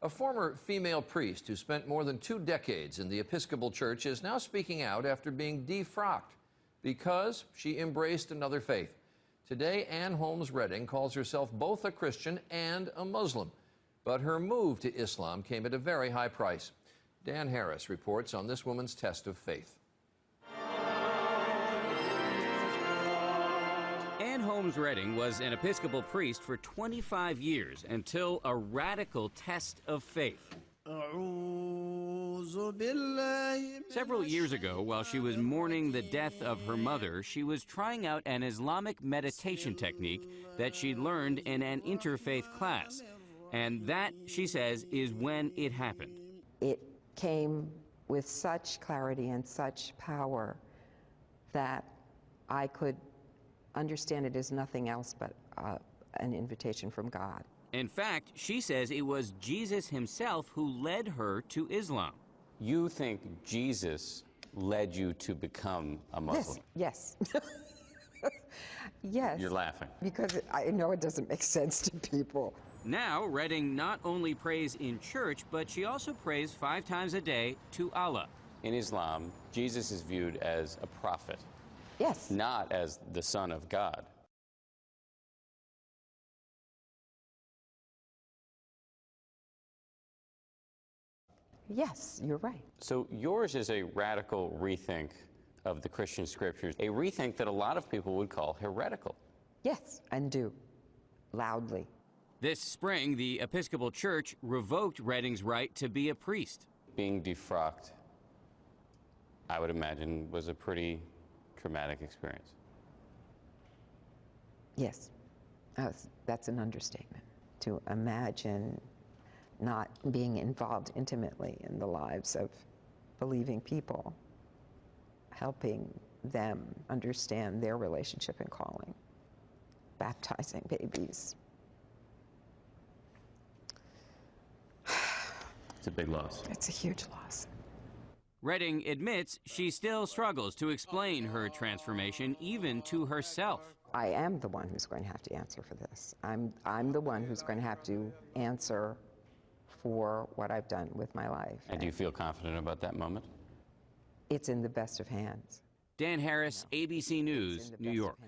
A former female priest who spent more than 2 decades in the Episcopal Church is now speaking out after being defrocked because she embraced another faith. Today, Ann Holmes Redding calls herself both a Christian and a Muslim. But her move to Islam came at a very high price. Dan Harris reports on this woman's test of faith. Ann Holmes Redding was an Episcopal priest for 25 years until a radical test of faith. Several years ago, while she was mourning the death of her mother, she was trying out an Islamic meditation technique that she'd learned in an interfaith class. And that, she says, is when it happened. It came with such clarity and such power that I could understand it as nothing else but an invitation from God. In fact, she says it was Jesus himself who led her to Islam. You think Jesus led you to become a Muslim? Yes. Yes. You're laughing. Because I know it doesn't make sense to people. Now, Redding not only prays in church, but she also prays 5 times a day to Allah. In Islam, Jesus is viewed as a prophet. Yes. Not as the Son of God. Yes, you're right. So yours is a radical rethink of the Christian scriptures, a rethink that a lot of people would call heretical. Yes, and do. Loudly. This spring, the Episcopal Church revoked Redding's right to be a priest. Being defrocked, I would imagine, was a pretty traumatic experience. Yes, that's an understatement. To imagine not being involved intimately in the lives of believing people, helping them understand their relationship and calling, baptizing babies. It's a big loss. It's a huge loss. Redding admits she still struggles to explain her transformation, even to herself. I am the one who's going to have to answer for this. I'm the one who's going to have to answer for what I've done with my life. And do you feel confident about that moment? It's in the best of hands. Dan Harris, ABC News, New York.